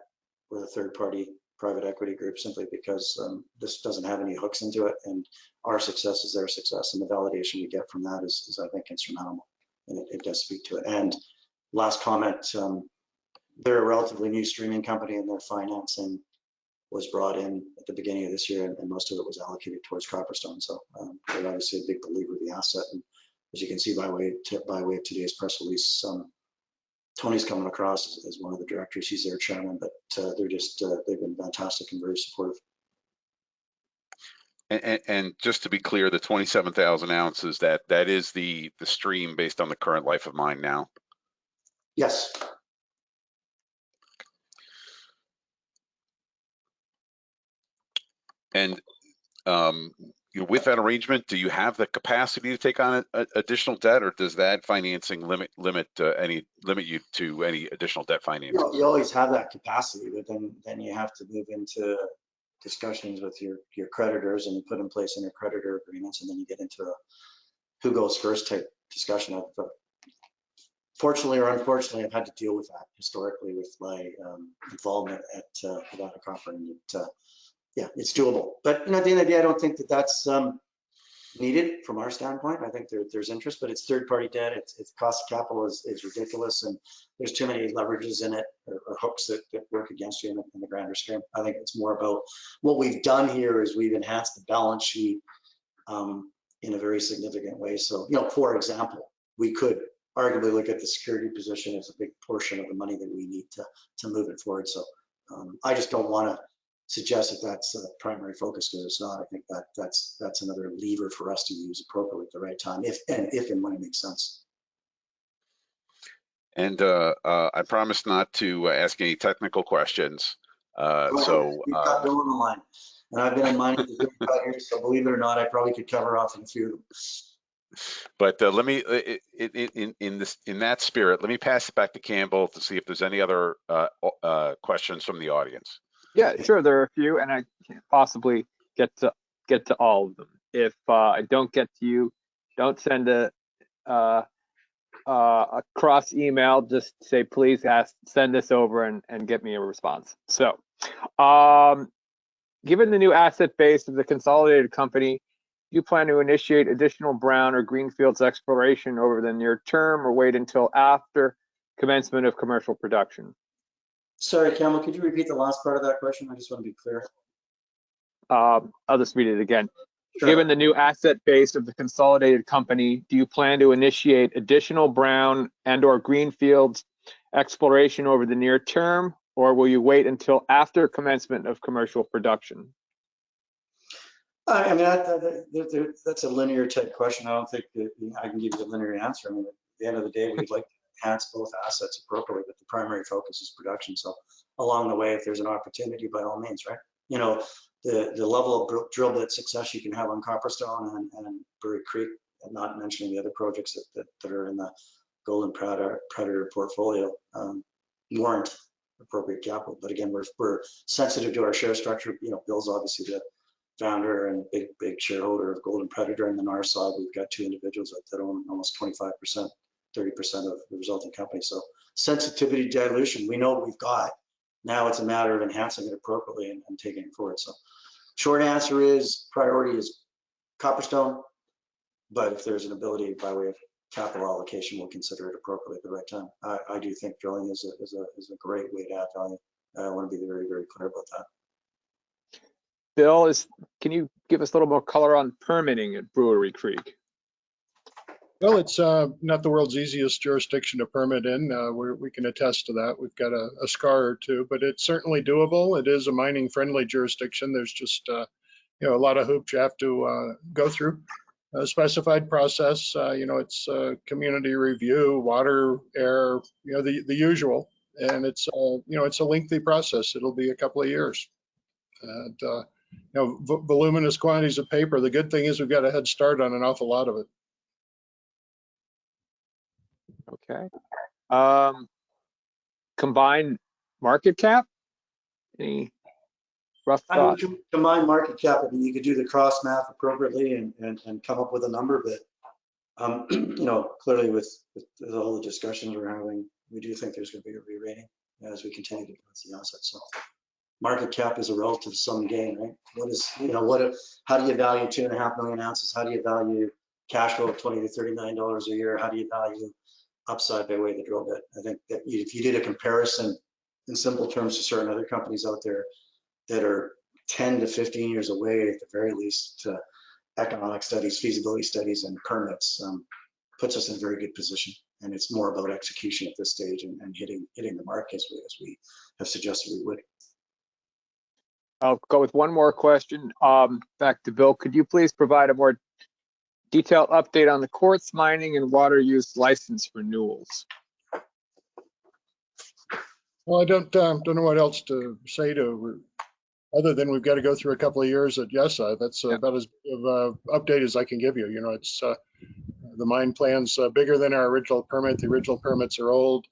Speaker 2: with a third-party private equity group, simply because this doesn't have any hooks into it, and our success is their success, and the validation we get from that is I think, instrumental, and it does speak to it. And last comment, they're a relatively new streaming company, and their financing was brought in at the beginning of this year, and most of it was allocated towards Copperstone. So they're obviously a big believer of the asset, and as you can see by way of today's press release, Tony's coming across as one of the directors. He's their chairman, but they're just they've been fantastic and very supportive.
Speaker 4: And just to be clear, the 27,000 ounces, that is the stream based on the current life of mine now.
Speaker 2: Yes.
Speaker 4: And with that arrangement, do you have the capacity to take on additional debt, or does that financing limit you to any additional debt financing?
Speaker 2: You always have that capacity, but then you have to move into discussions with your creditors and put in place intercreditor agreements, and then you get into a who goes first type discussion. Fortunately or unfortunately, I've had to deal with that historically with my involvement at Nevada Copper, and yeah, it's doable. But at the end of the day, I don't think that's needed from our standpoint. I think there's interest, but it's third-party debt. Its cost of capital is ridiculous, and there's too many leverages in it or hooks that work against you in the grander scheme. I think it's more about what we've done here is we've enhanced the balance sheet in a very significant way. So, for example, we could arguably look at the security position as a big portion of the money that we need to move it forward. So I just don't want to suggest that that's a primary focus, because it's not. I think that's another lever for us to use appropriately at the right time, if and when it makes sense.
Speaker 4: And I promise not to ask any technical questions. So
Speaker 2: we've got Bill on the line, and I've been in mining for 35 years, so believe it or not, I probably could cover off on a few of them.
Speaker 4: But let me, in that spirit, let me pass it back to Campbell to see if there's any other questions from the audience.
Speaker 1: Yeah, sure. There are a few, and I can't possibly get to all of them. If I don't get to you, don't send a cross email. Just say, please send this over and get me a response. So, given the new asset base of the consolidated company, do you plan to initiate additional brown or greenfields exploration over the near term, or wait until after commencement of commercial production?
Speaker 2: Sorry, Campbell, could you repeat the last part of that question? I just want to be clear.
Speaker 1: I'll just read it again.
Speaker 2: Sure.
Speaker 1: Given the new asset base of the consolidated company, do you plan to initiate additional brown and/or greenfields exploration over the near term, or will you wait until after commencement of commercial production?
Speaker 2: I mean, that's a linear type question. I don't think that I can give you a linear answer. I mean, at the end of the day, we'd like to enhance both assets appropriately, but the primary focus is production. So along the way, if there's an opportunity, by all means, right? The level of drill bit success you can have on Copperstone and Brewery Creek, and not mentioning the other projects that are in the Gold and Predator portfolio, warrant appropriate capital. But again, we're sensitive to our share structure. Bill's obviously the founder and big shareholder of Gold and Predator, and then our side, we've got two individuals that own almost 25%, 30% of the resulting company. So sensitivity dilution, we know what we've got. Now it's a matter of enhancing it appropriately and taking it forward. So short answer is priority is Copperstone, but if there's an ability by way of capital allocation, we'll consider it appropriately at the right time. I do think drilling is a great way to add value. I want to be very, very clear about that.
Speaker 1: Bill, can you give us a little more color on permitting at Brewery Creek?
Speaker 3: Well, it's not the world's easiest jurisdiction to permit in. We can attest to that. We've got a scar or two, but it's certainly doable. It is a mining-friendly jurisdiction. There's just a lot of hoops you have to go through. A specified process. It's community review, water, air, the usual. And it's a lengthy process. It'll be a couple of years. And voluminous quantities of paper. The good thing is we've got a head start on an awful lot of it.
Speaker 1: Okay. Combined market cap? Any rough thoughts?
Speaker 2: Combined market cap, I mean, you could do the cross math appropriately and come up with a number, but Clearly with all the discussions we're having, we do think there's going to be a re-rating as we continue to advance the asset. So market cap is a relative sum game, right? How do you value 2.5 million ounces? How do you value cash flow of $20 to $39 a year? How do you value upside by way of the drill bit? I think that if you did a comparison in simple terms to certain other companies out there that are 10 to 15 years away at the very least, economic studies, feasibility studies, and permits, puts us in a very good position. And it's more about execution at this stage and hitting the mark as we have suggested we would.
Speaker 1: I'll go with one more question. Back to Bill. Could you please provide a more detailed update on the quartz mining and water use license renewals?
Speaker 3: Well, I don't know what else to say other than we've got to go through a couple of years at Yessa. That's about as big of an update as I can give you. It's the mine plan's bigger than our original permit. The original permits are old.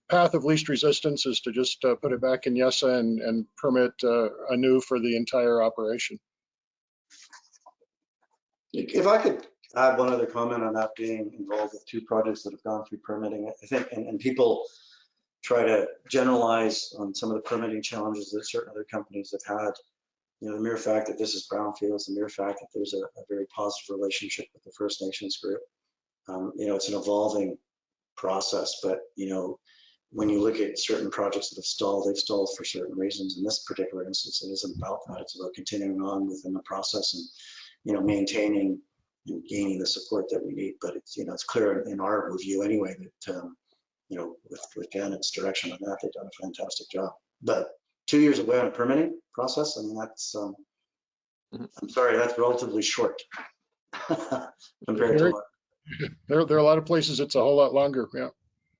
Speaker 3: Path of least resistance is to just put it back in Yessa and permit anew for the entire operation.
Speaker 2: If I could add one other comment on that, being involved with 2 projects that have gone through permitting, I think, and people try to generalize on some of the permitting challenges that certain other companies have had. The mere fact that this is brownfields, the mere fact that there's a very positive relationship with the First Nations group, it's an evolving process. But when you look at certain projects that have stalled, they've stalled for certain reasons. In this particular instance, it isn't about that. It's about continuing on within the process and maintaining and gaining the support that we need. But it's clear in our review anyway that with Janet's direction on that, they've done a fantastic job. But 2 years away on a permitting process, I mean, that's I'm sorry, that's relatively short compared to
Speaker 3: there are a lot of places it's a whole lot longer.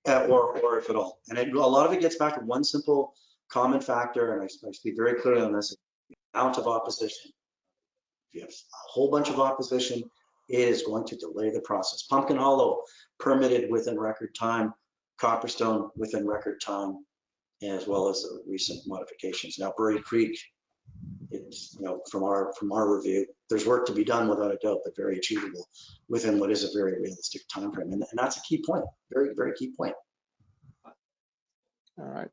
Speaker 2: or if at all. And a lot of it gets back to one simple common factor, and I speak very clearly on this: the amount of opposition. If you have a whole bunch of opposition, it is going to delay the process. Pumpkin Hollow permitted within record time, Copperstone within record time, as well as the recent modifications. Now, Brewery Creek, it's, from our review, there's work to be done without a doubt, but very achievable within what is a very realistic time frame. And that's a key point, very, very key point.
Speaker 1: All right.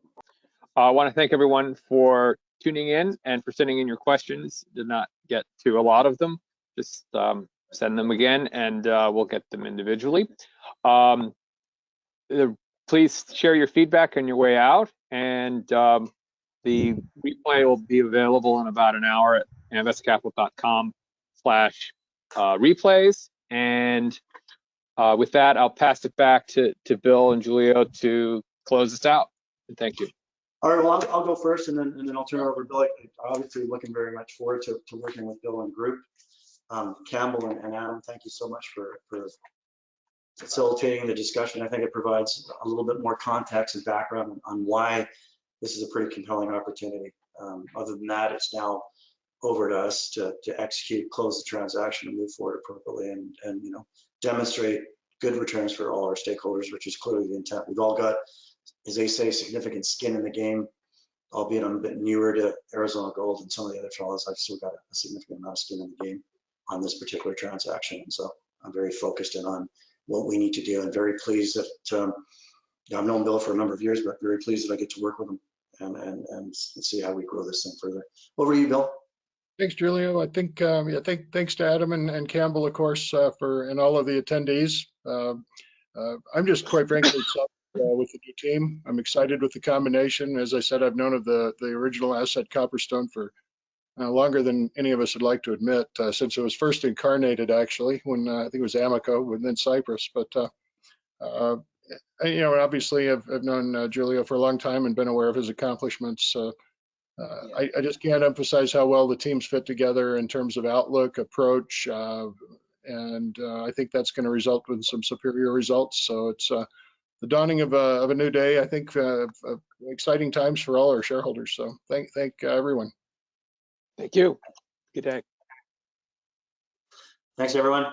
Speaker 1: I want to thank everyone for tuning in and for sending in your questions. Did not get to a lot of them. Just send them again, and we'll get them individually. Please share your feedback on your way out, and the replay will be available in about an hour at amvestcapital.com/replays. And with that, I'll pass it back to Bill and Julio to close this out. And thank you.
Speaker 2: All right, well, I'll go first, and then I'll turn it over to Bill. I'm obviously looking very much forward to working with Bill and group. Campbell and Adam, thank you so much for facilitating the discussion. I think it provides a little bit more context and background on why this is a pretty compelling opportunity. Other than that, it's now over to us to execute, close the transaction, and move forward appropriately, and demonstrate good returns for all our stakeholders, which is clearly the intent. We've all got, as they say, significant skin in the game, albeit I'm a bit newer to Arizona Gold and some of the other fellows. I've still got a significant amount of skin in the game on this particular transaction, and so I'm very focused in on what we need to do, and very pleased that I've known Bill for a number of years, but very pleased that I get to work with him and see how we grow this thing further. Over to you, Bill.
Speaker 3: Thanks, Julio. I think thanks to Adam and Campbell, of course, and all of the attendees. I'm just quite frankly excited with the new team. I'm excited with the combination. As I said, I've known of the original asset Copperstone for longer than any of us would like to admit, since it was first incarnated, actually, when I think it was Amoco and then Cypress. But obviously I've known Julio for a long time and been aware of his accomplishments. I just can't emphasize how well the teams fit together in terms of outlook, approach, and I think that's going to result in some superior results. So it's the dawning of a new day. I think exciting times for all our shareholders. So thank everyone.
Speaker 1: Thank you. Good day.
Speaker 2: Thanks, everyone.